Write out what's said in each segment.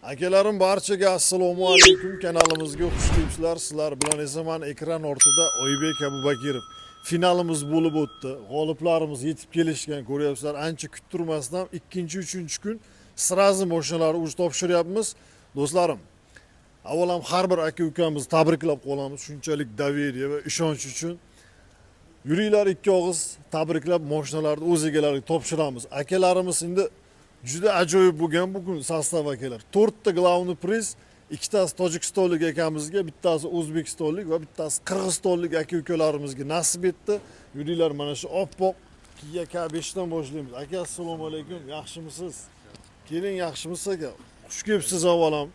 Akalarim barchaga assalomu alaykum, kanalimizga xush kelibsizlar. Sizlar bilan esa men ekran ortida Oybek Abubakirov. Finalimiz bo'lib o'tdi. G'oliblarimiz yetib kelishgan, ko'ryapsizlar. Ancha kuttirmasdan 2-3 kun sirazi mashinalarni o'zi topshiryapmiz. Do'stlarim, avvalam har bir aka-ukamizni tabriklab qolamiz. Shunchalik daveriya va ishonch uchun. Yuringlar ikki og'iz tabriklab mashinalarni o'z egalariga topshiramiz. Akalarimiz endi juda ajoyib bo'lgan bugun sostav akalar. 4 ta glavniy priz, ikkitasi Tojikistonlik akamizga, bittasi O'zbekistonlik va bittasi Qirg'izistonlik aka-ukalarimizga nasib etdi. Yuringlar mana shu oppoq Kia K5 dan boshlaymiz. Aka, assalomu alaykum. Yaxshimisiz? Keling, yaxshimisiz aka? Xush kelibsiz avvalam.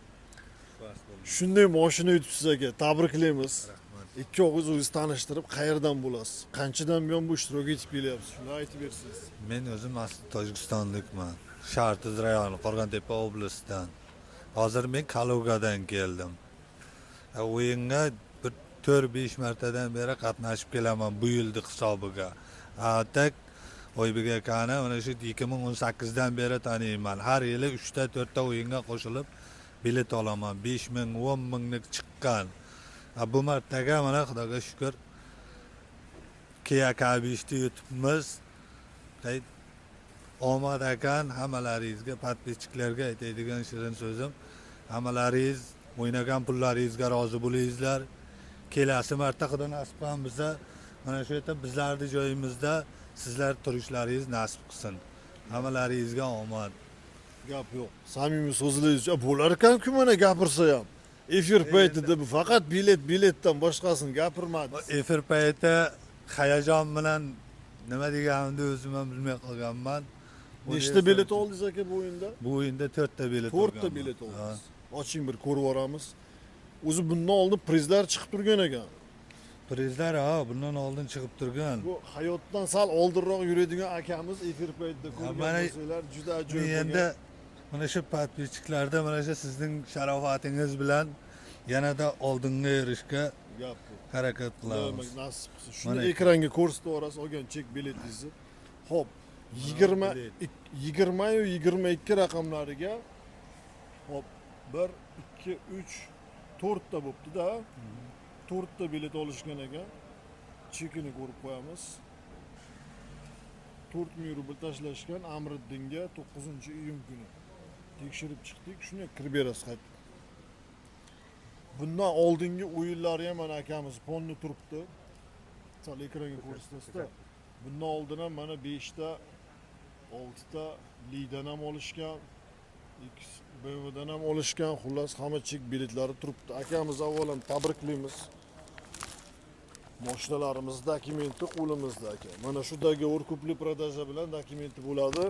Shunday mashina yutibsiz aka. Tabriklaymiz. Ikki og'iz o'zingizni tanishtirib, qayerdan bo'lasiz? Qanchadan buyon bu ishtirok etib kelyapsiz? Shuni aytib bersangiz. Men o'zim asli Tojikistonlikman. Shartiz rayoni, Qo'rg'ontepa oblasidan. Hozir men Kalugadan keldim. O'yinga bir 4-5 martadan beri qatnashib kelaman bu yilning hisobiga. Tak Oybek akani mana shu 2018 dan beri taniyman. Har yili 3 ta 4 ta o'yinga qo'shilib bilet olaman. 5 ming, 10 minglik chiqqan. Bu martaga mana Xudoga shukr Kia K5 yutibmiz. Omad akan hammalaringizga, podpischilarga aytadigan shirin so'zim, hammalaringiz o'ynagan pullaringizga rozi bo'lingizlar. Kelasi marta Xudo nasib qilsa, mana shu yerda bizlarning joyimizda sizlar turishlaringiz nasib qilsin. Hammalaringizga omad. Gap yo'q. Samimiy so'zlaringiz bo'lar ekan-ku mana gapirsa ham. Efir paytida bu faqat biletdan boshqasini gapirmadingiz. Efir payti hayajon bilan nima deganimni o'zim ham bilmay qolganman. Nechta bilet oldingiz aka bu o'yinda? Bu o'yinda 4 ta bilet 4 ta bilet oldingiz. Oching bir ko'rib olamiz. O'zi bundan oldin prizlar chiqib turgan ekan. Prizlar bundan oldin chiqib turgan. Bu hayotdan sal oldinroq yuradigan akamiz efir paytida ko'rgan bo'lsalar juda ajoyib. Endi mana shu podpischilarda mana shu sizning sharofatingiz bilan yanada oldinga erishishga harakat qilamiz. Nasib qilsin. Shuni ekranga ko'rsatib yuborasiz olgan chek biletingizni. Xo'p, 20 yu 22 raqamlariga hop 1 2 3 4 ta bo'pti-da. 4 ta bilet olishgan ekan. Chekini ko'rib qo'yamiz. 4000 rubl tashlashgan Amriddinga 9-iyun kuni. Tekshirib chiqdik, shuni kirib berasiz qaytib. Bundan oldingi o'yinlari ham mana akamiz fonni turibdi. Sal ekranga ko'rsatasiz-da. Bundan oldin ham mana 5 ta 6 ta Lidan ham olishgan, BMWdan ham olishgan, xullas hamma chek biletlari turibdi. Akamiz avvalan tabriklaymiz. Mashinalarimiz dokumenti qo'limizda aka. Mana shu dogovor kupli prodaja bilan dokumenti bo'ladi.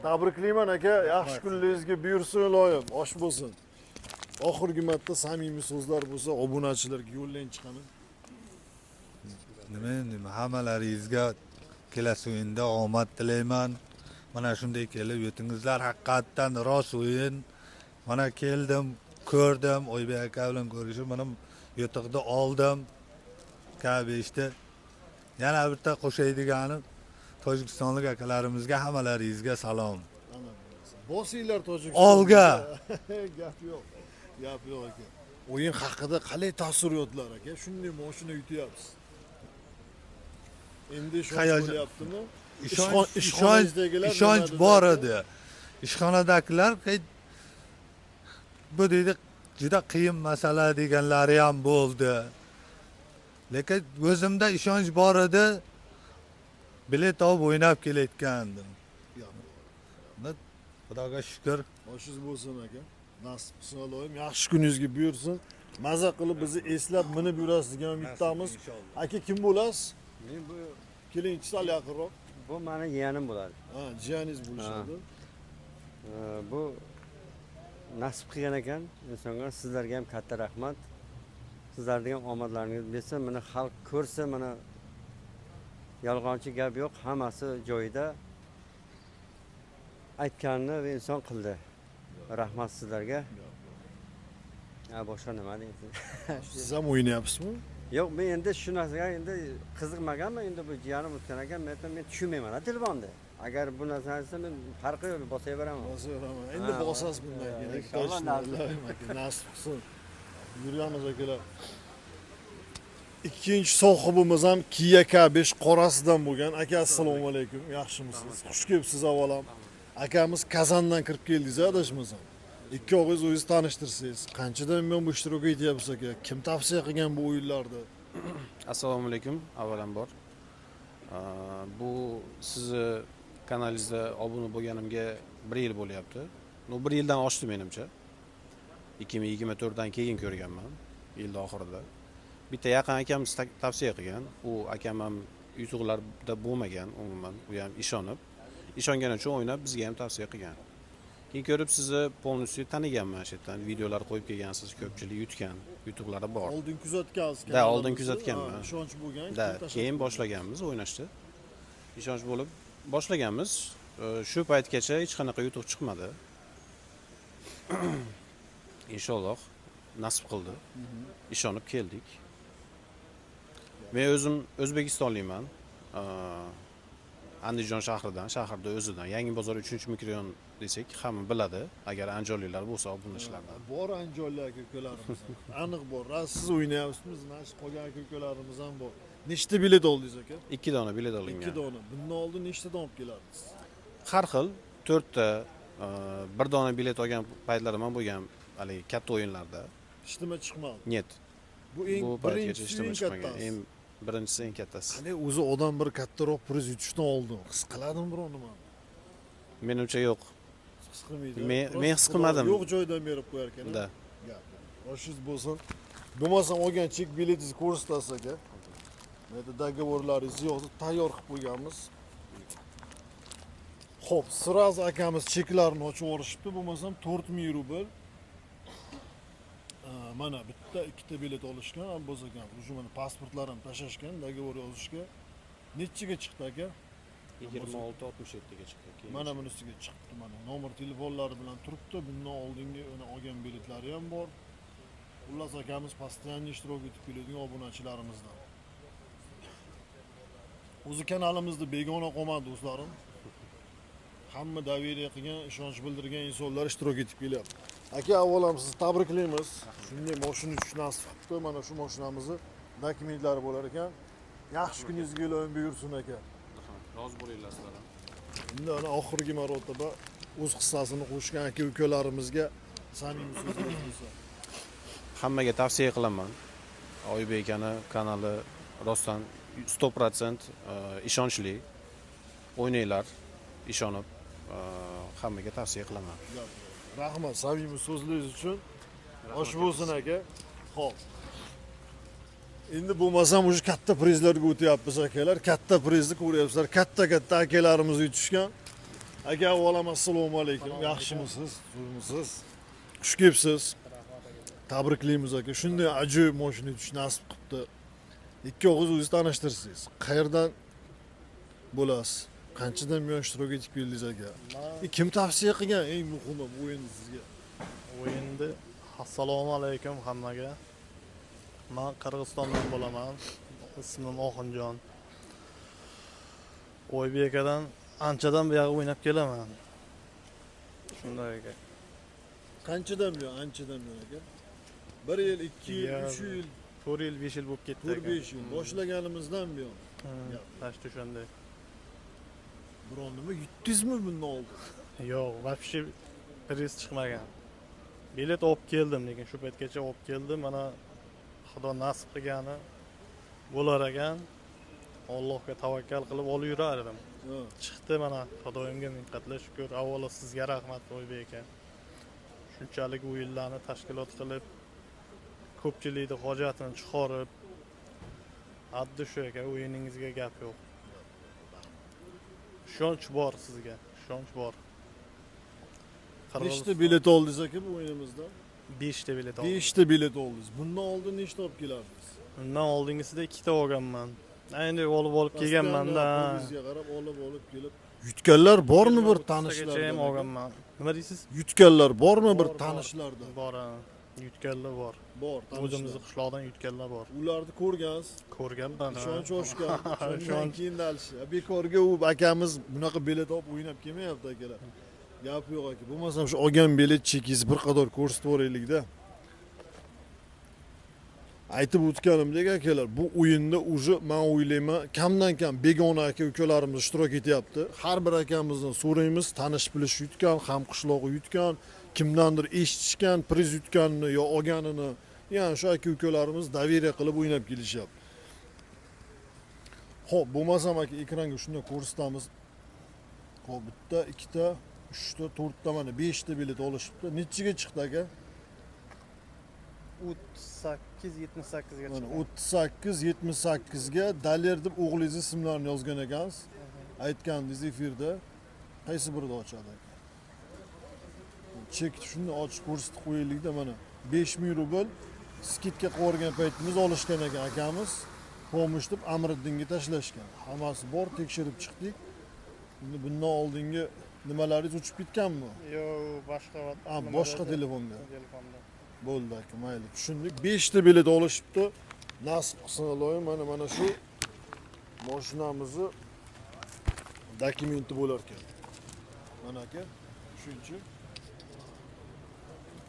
Tabriklayman aka, yaxshi kunlaringizga buyursin iloyim, osh bo'lsin. Oxirgi marta samimiy so'zlar bo'lsa, obunachilarga yo'llang chiqaman. Nima hammalaringizga kelasi o'yinda omad tilayman. Mana shunday kelib yutingizlar, haqiqatdan rost o'yin. Mana keldim, ko'rdim, Oybek aka bilan ko'rishib, mana yutuqni oldim. K5'da. Yana bitta qo'shaydiganim Tojikistonlik akalarimizga hammalaringizga salom. Bosinglar Tojikiston. Olga. Gap yo'q. Gap yo'q aka. O'yin haqida qalay taassurotlar aka? Shunday mashina yutyapsiz. Endi bo'lyaptimi? Ishonch bor edi. Ishxonadagilar bu deydi juda qiyin masala deganlari ham bo'ldi. Lekin o'zimda ishonch bor edi. Bilet olib o'ynab kelayotgandim. Xudoga shukr. Oshingiz bo'lsin aka. Nasib qilsin Allohim. Yaxshi kuningizga buyursin. Maza qilib bizni eslab minib yurasiz degan umiddamiz. Aka kim bo'lasiz? Men bu keling sal yaqinroq. Bu meni yeğenim bo'ladi. Ha, jiyaningiz bo'lishadi. Bu nasib qilgan ekan insonga, sizlarga ham katta rahmat. Sizlarga ham omadlaringiz bersin. Meni xalq ko'rsa, mana yolg'onchi gap yo'q, hammasi joyida. Aytganini va inson qildi. Rahmat sizlarga. Boshqa nima deysiz? Siz ham o'ynayapsizmi? Yo'q, men endi shu narsaga endi qiziqmaganman. Endi bu jiyanim o'tgan ekan, men tushunmayman telefonni. agar bu narsani aytsa men farqi yo'q bosaveraman. Bosaveraman. Endi Ha, bosasiz bundan keyin. inshaalloh nasib. Nasib qilsin. Yuramiz akalar. Ikkinchi sohibimiz ham Kia K5 qorasidan bo'lgan. Aka assalomu alaykum. Yaxshimisiz? Xush kelibsiz avvalam. Akamiz Kazandan kirib keldingiz, adashmasam. Ikki og'iz o'zingiz tanishtirsangiz, qanchadan buyon bu ishtirok etyapsiz aka? Kim tavsiya qilgan bu o'yinlarda? Assalomu alaykum avvalambor. Bu sizni kanalingizda obuna bo'lganimga 1 yil bo'lyapti. 1 yildan oshdi menimcha. 2024 dan keyin ko'rganman, yil oxirida. Bitta yaqin akamiz tavsiya qilgan. U akam ham yutuqlarda bo'lmagan umuman, u ham ishonganim uchun o'ynab bizga ham tavsiya qilgan. Keyin ko'rib sizni polностью taniganman shu yerdan. Videolar qo'yib kelgansiz, ko'pchilik yutgan, yutuqlari bor. Oldin kuzatgansiz. Da, oldin kuzatganman. Ishonch bo'lgan. Da, keyin boshlaganmiz o'ynashni. Ishonch bo'lib boshlaganmiz. Shu paytgacha hech qanaqa yutuq chiqmadi. Inshaalloh nasib qildi. Ishonib keldik. Men o'zim O'zbekistonlikman. Andijon shaharda o'zidan. Yangi bozor 3-mikrorayon desak, hamma biladi. Agar andijonliklar bo'lsa, obunachlardan. Bor andijonlik aka-ukalarimiz. Aniq bor. Siz o'ynayapsizmi? Mana shu qolgan aka-ukalarimiz ham bor. Nechta bilet oldingiz aka? 2 dona bilet olingan. 2 dona. Bundan oldin nechtadan olib kelardingiz? Har xil 4 ta, 1 dona bilet olgan paytlarim ham bo'lgan, haligi katta o'yinlarda. Ishtima chiqmadi. Net. Bu eng paytgacha ishtima chiqmagan. kattasi. Eng birinchisi eng kattasi. Qani o'zi odam bir kattaroq priz yutishdan oldin his qiladimi biror nima? Menimcha yo'q. His qilmaydi. Men his qilmadim. Yo'q joydan berib qo'yar ekan. Da. Roshingiz bo'lsin. Bo'lmasam olgan chek biletingizni ko'rsatasiz aka. Mana dogovorlaringizni yozib tayyor qilib qo'yganmiz. Xo'p, sразу akamiz cheklarni ochib yuborishibdi. Bo'lmasam 4000 rubl. Mana bitta ikkita bilet olishgan, ham bo'lsa ekan. Shu mana pasportlar ham tashashgan, dogovor yozishga. Nechiga chiqdi aka? 26-67 ga chiqdi. Mana bunisiga chiqdi. Mana nomer telefonlari bilan turibdi. Bundan oldingi olgan biletlari ham bor. Xullas akamiz постоянно ishtirok etib keladigan obunachilarimizdan. O'zi kanalimizda begona qolmadi do'stlarim. Hamma davriya qilgan, ishonch bildirgan insonlar ishtirok etib kelyapti. Aka, avvalam sizni tabriklaymiz. Shunday mashina uchish nasib qilibdi. Mana shu mashinamizni dokumentlari bo'lar ekan. Yaxshi kuningizga iloyim buyursin aka. Rozi bo'linglar sizlar ham. Endi ana oxirgi marotaba o'z hissasini qo'shgan aka-ukalarimizga samimiy so'zlar bo'lsa. Hammaga tavsiya qilaman. Oybek aka kanali rostdan 100% ishonchli. O'ynanglar, ishonib hammaga tavsiya qilaman. Rahmat samimiy so'zlaringiz uchun. Xo'sh bo'lsin aka. Xo'p. Endi bo'lmasam o'sha katta prizlarga o'tyapmiz akalar. Katta prizni ko'ryapsizlar. Katta akalarimiz yutishgan. Aka, avvalam assalomu alaykum. Yaxshimisiz? Zo'rmisiz? Xush kelibsiz. Tabriklaymiz aka. Shunday ajoyib mashina yutish nasib qilibdi. Ikki og'iz o'zingizni tanishtirsangiz. Qayerdan bo'lasiz? Qanchadan buyon ishtirok etib keldingiz aka? Kim tavsiya qilgan eng muhimi bu o'yinni sizga? O'yinda assalomu alaykum hammaga. Men Qirg'izistondan bo'laman. Ismim Oxunjon. Oybek akadan anchadan beri o'ynab kelaman. Shunday aka. Qanchadan buyon aka? 1 yil, 2 yil, 3 yil, 4 yil, 5 yil bo'lib ketdi aka. 4-5 yil boshlaganimizdan buyon. Tashti shunday. Biron nima yutdingizmi bundan oldin? Yo'q, вообще priz chiqmagan. Bilet olib keldim, lekin shu paytgacha olib keldim. Mana Xudo nasib qilgani bo'lar ekan. Allohga tavakkal qilib olib yurardim. Chiqdi mana, Xudoyimga minnatlar shukr. Avvalo sizga rahmat Oybek aka. Shunchalik o'yinlarni tashkilot qilib, ko'pchilikning hojatini chiqarib, addi shu aka, o'yiningizga gap yo'q. Ishonch bor sizga, ishonch bor. Nechta bilet oldingiz aka bu o'yinimizda? 5 ta bilet oldim. 5 ta bilet oldingiz. Bundan oldin nechta olib kelardingiz? Undan oldingisida 2 ta olganman. Endi olib kelganman-da. Bizga qarab olib kelib. Yutganlar bormi bir tanishlarda? Ham olganman. Nima deysiz? Yutganlar bormi bir tanishlarda? Bor. Yutganlar bor. Bor, O'zimizni tanishlar. qishloqdan yutganlar bor. Ularni ko'rgansiz. Ko'rganman. Ishonch oshgan. Shundan Ishonch. keyin dalish. Bekorga u akamiz bunaqa bilet olib o'ynab kelmayapti akalar. Gap yo'q aka. Bo'lmasam shu olgan bilet chekingizni bir qator ko'rsatib yuboraylik-da. Aytib o'tganimdek akalar, bu o'yinda уже men o'ylayman, kamdan kam begona aka ukalarimiz ishtirok etyapti. Har bir akamizdan so'raymiz, tanish bilish yutgan, ham qishlog'i yutgan, kimdandir eshitishgan, priz yutganini yo olganini, ya'ni shu aka ukalarimiz daveriya qilib o'ynab kelishyapti. Xo'p, bo'lmasam aka ekranga shunday ko'rsatamiz. Xo'p, bitta, ikkita, uchta, to'rtta, mana 5 ta bilet olishibdi. Nechiga chiqdi aka? 38-78 ga Mana chiqqan. 38-78 ga Daler deb o'g'lingiz ismlarini yozgan ekansiz. Aytgandingiz efirda. Qaysi birida ochadi aka? Chek shuni ochib ko'rsatib qo'yaylik-da, mana 5000 rubl skidka qo'ygan paytimiz olishgan ekan akamiz. Xo'mish deb Amriddinga tashlashgan. Hammasi bor, tekshirib chiqdik. Endi bundan oldingi nimalaringiz uchib ketganmi? Yo'q, boshqa Boshqa telefonda. telefonda. Bo'ldi aka, mayli. Tushundik. 5 ta bilet olishibdi. Nasib qilsin Allohim, mana shu mashinamizni dokumenti bo'lar ekan. Mana aka, shuncha.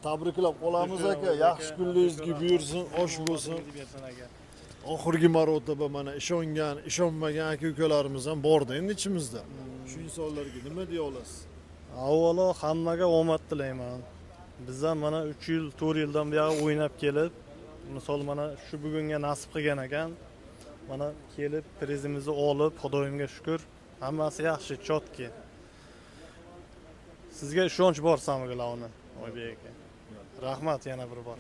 Tabriklab qolamiz aka. Yaxshi kunlaringizga buyursin, osh bo'lsin. Oxirgi marotaba mana ishongan, ishonmagan aka ukalarimiz ham borda endi ichimizda. Shu insonlarga nima deya olasiz? Avvalo hammaga omad tilayman. Biz ham mana 3 yil, 4 yildan beri o'ynab kelib, misol mana shu bugunga nasib qilgan ekan. Mana kelib prizimizni olib, Xudoyimga shukr, hammasi yaxshi, chotki. Sizga ishonch bor Samig'lovni, Oybek aka. Rahmat yana bir bor.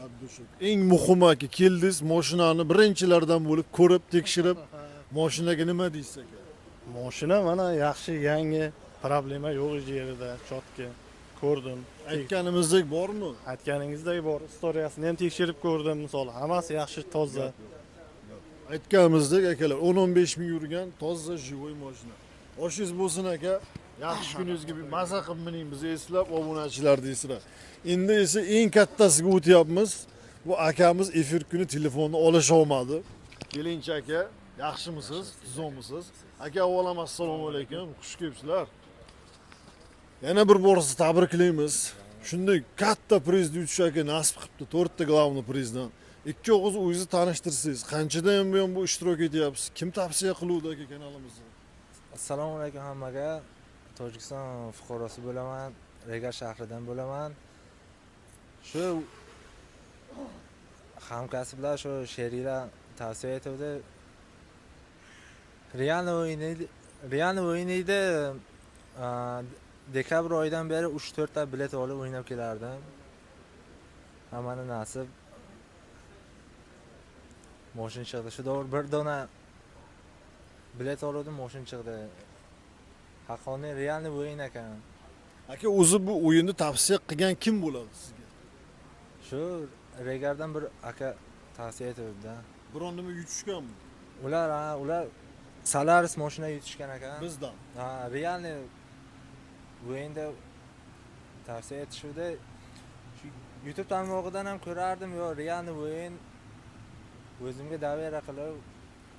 Eng muhimi aka, keldingiz, mashinani birinchilardan bo'lib ko'rib, tekshirib, mashinaga nima deysiz aka? Mashina mana yaxshi, yangi, problema yo'q yerida, chotki. Ko'rdim. Aytganimizdek bormi? Aytganingizdek bor. Istoriyasini ham tekshirib ko'rdim, misol. Hammasi yaxshi, toza. Aytganimizdek akalar, 10-15 ming yurgan toza jivoy mashina. Oshingiz bo'lsin aka. Yaxshi kuningizga bir maza qilib mining, bizni eslab obunachilar deysizlar. Endi esa eng kattasiga o'tyapmiz. Bu akamiz efir kuni telefonni olisha olmadi. Kelinchi aka, yaxshimisiz? Tuzomisiz? Aka, avvalam assalomu alaykum. Xush kelibsizlar. Yana bir bor sizni tabriklaymiz. Shunday katta prizni yutish aka nasib qilibdi. 4 ta glavniy prizdan. Ikki og'iz o'zingizni tanishtirsangiz, qanchadan buyon bu ishtirok etyapsiz? Kim tavsiya qiluvdi aka kanalimizni? Assalomu alaykum hammaga. Tojikiston fuqarosi bo'laman, Regar shahridan bo'laman. Shu hamkasblar, shu sheriklar tavsiya etdi. Real o'yinida dekabr oyidan beri 3-4 ta bilet olib o'ynab kelardim. Hammani nasib. Mashina chiqdi. Shu davr bir dona bilet oldim, mashina chiqdi. Haqiqiy real o'yin ekan. Aka, o'zi bu o'yinni tavsiya qilgan kim bo'ladi sizga? Shu Regardan bir aka tavsiya etdi-da. Biron nima yutishganmi? Ular Solaris mashina yutishgan ekan. Bizdan. Realni o'yinda tavsiya etishuvdi. Shu YouTube tarmog'idan ham ko'rardim, yo realni o'yin o'zimga davera qilib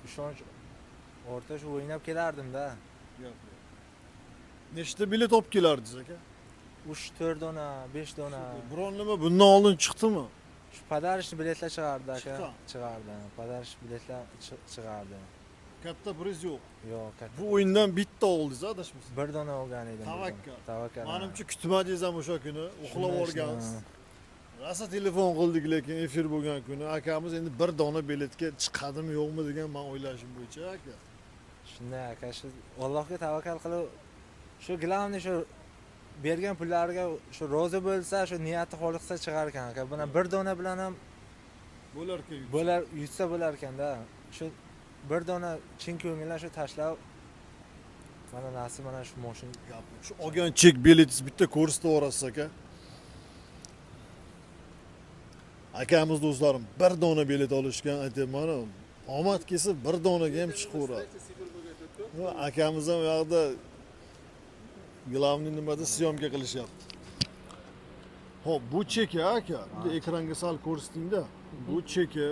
ishonch o'rta shu o'ynab kelardim-da. Nechta bilet olib kelardingiz aka? 3-4 dona, 5 dona. Biron nima bundan oldin chiqdimi? Shu padarishni biletlar chiqardi aka. Chiqqan. Chiqardi. Padarish biletlar chiqardi. Katta priz yo'q. Yo'q, katta. Bu o'yindan bitta oldingiz, adashmasiz. Bir dona olgan edim. Tavakkal. Menimcha kutmadingiz ham o'sha kuni, uxlab olgansiz. Rosa telefon qildik, lekin efir bo'lgan kuni akamiz endi bir dona biletga chiqadimi, yo'qmi degan men o'ylashim bo'yicha aka. Shunday aka, shu Allohga tavakkal qilib shu glavni shu bergan pullariga shu rozi bo'lsa, shu niyati xolisda chiqar ekan aka. Buni bir dona bilan ham yutsa bo'lar ekanda. Shu bir dona chin ko'ngillar shu tashlab mana nasib mana shu mashina Shu olgan chek biletingiz bitta ko'rsatib yuborasiz aka. Akamiz do'stlarim bir dona bilet olishgan, aytayman, omad kelsa bir donaga ham chiqaveradi. Akamiz ham u yoqda glavniy nimada syomka qilishyapti. Hop bu cheki aka. Bir ekranga sal ko'rsating-da. Bu cheki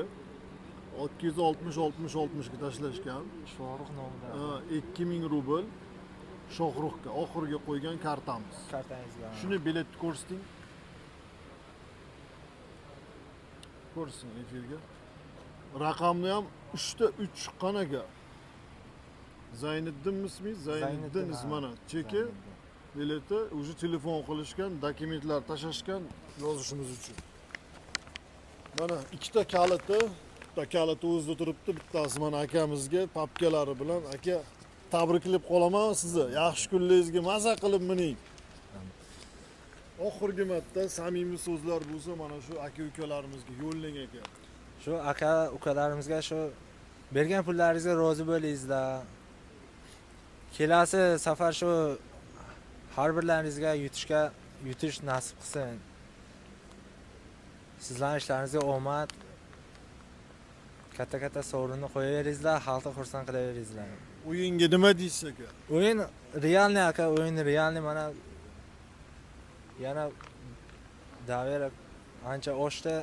660 ga tashlashgan. Shohruh nomida 2000 rubl Shohruhga oxirgi qo'ygan kartamiz. kartangizga. Shuni biletni ko'rsating. Ko'rsin efirga. Raqamni ham 3 ta 3 chiqqan aka. Zayniddin ismi? Zayniddin ismana. Cheki bileti уже telefon qilishgan, dokumentlar tashashgan yozishimiz uchun. Mana ikkita kaliti, bitta kaliti o'zida turibdi, bittasi mana akamizga papkalari bilan aka tabriklab qolaman sizni. Yaxshi kunlaringizga maza qilib mining. Oxirgi marta samimiy so'zlar bo'lsa mana shu aka-ukalarimizga yo'llang aka. Shu aka ukalarimizga shu bergan pullaringizga rozi bo'lingizlar. Kelasi safar shu har birlaringizga yutish nasib qilsin. Sizlarning ishlaringizga omad, katta sovrinni qo'yaveringizlar, xalqni xursand qilaveringizlar. O'yinga nima deysiz aka? O'yin realniy aka, o'yin realniy mana yana davr ancha oshdi.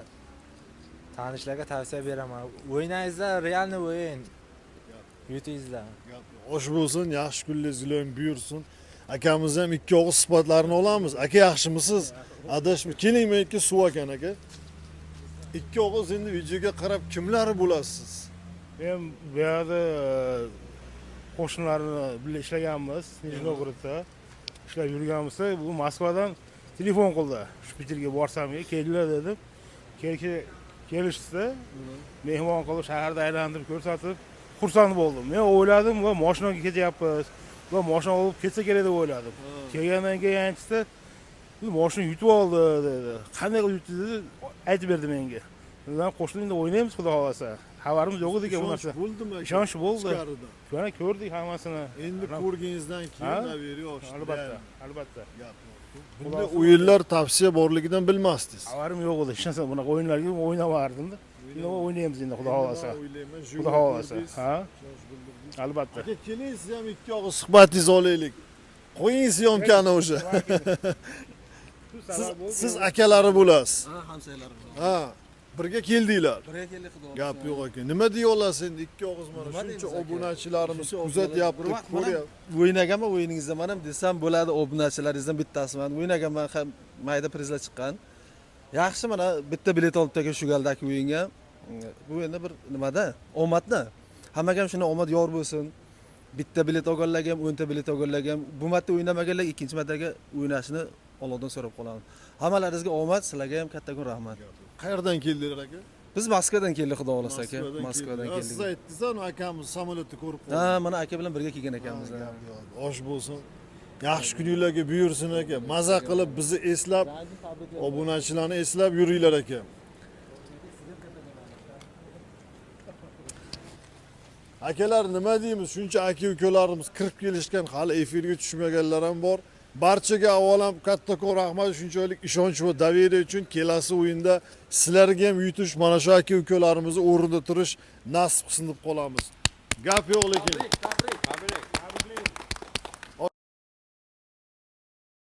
Tanishlarga tavsiya beraman. O'ynangizlar, realniy o'yin. Yutingizlar. Osh bo'lsin, yaxshi kunlaringizlar buyursin. Akamiz ham ikki og'iz suhbatlarini olamiz. Aka yaxshimisiz? Adashma. Keling men ikki suv ekan aka. Ikki og'iz endi videoga qarab kimlar bo'lasiz? Men bu yerda qo'shnilarni bilan ishlaganmiz, Nijnogorодda ishlab yurganimizda bu Moskvadan telefon qildi. Shpiterga borsam, keldilar dedim. Kelishdi. Mehmon qilib shaharda aylantirib ko'rsatib, xursand bo'ldim. Men o'yladim va mashinaga ketyapmiz. Va mashina olib ketsa kerak deb o'yladim. Kelgandan keyin aytishdi, mashina yutib oldi dedi. Qanday qilib yutdi dedi, aytib berdi menga. Bizdan qo'shnilarda o'ynaymiz xudo xolasa. Xabarimiz yo'q edi ekan bu narsa. Bo'ldimi? Ishonch bo'ldi. Mana ko'rdik hammasini. Endi ko'rganingizdan keyin naveri oshdi. Albatta. Bunday o'yinlar tavsiya borligidan bilmasdingiz. Xabarim yo'q edi. Hech narsa bunaqa o'yinlarga o'ynamardim-da. Endi o'ynaymiz endi xudo xolasa. Xudo xolasa. Ha? Albatta. Aka keling siz ham ikki og'iz suhbatingizni olaylik. Qo'ying syomkani o'sha. Siz akalari bo'lasiz. Ha, hamsaylarim. Ha, birga keldinglar. Birga keldik xudo. Gap yo'q aka. Nima deya olasiz endi ikki og'iz mana shuncha obunachilarimiz kuzatyapti, ko'ryapti. O'ynaganman o'yiningizda men ham desam bo'ladi, obunachilaringizdan bittasiman. O'ynaganman, ham mayda prizlar chiqqan. Yaxshi, mana bitta bilet olib aka shu galdagi o'yinga. Bu endi bir nimada? Omadda. Hammaga ham shunday omad yor bo'lsin. Bitta bilet olganlarga ham 10 ta bilet olganlarga ham bu marta o'ynamaganlar ikkinchi martaga o'ynashni Allohdan so'rab qolaman. Hammalaringizga omad, sizlarga ham kattakon rahmat. Qayerdan keldilar aka? Biz Moskvadan keldik xudo xolasa aka. Moskvadan Siz keldik. aytdingiz-ku akamiz samolyotda ko'rib qoldi. Ha, mana aka bilan birga kelgan ekanmiz. Osh bo'lsin. Yaxshi kuninglarga buyursin aka. Maza qilib bizni eslab, obunachilarni eslab yuringlar aka. Akalar nima deymiz? Shuncha aka-ukalarimiz kirib kelishgan, hali efirga tushmaganlar ham bor. Barchaga avvalam kattakon rahmat, shunchalik ishonch va davriya uchun. Kelasi o'yinda sizlarga ham yutish, mana shu aka-ukalarimizni o'rnida turish nasib qilsin deb qolamiz. Gap yo'q lekin. Tabrik.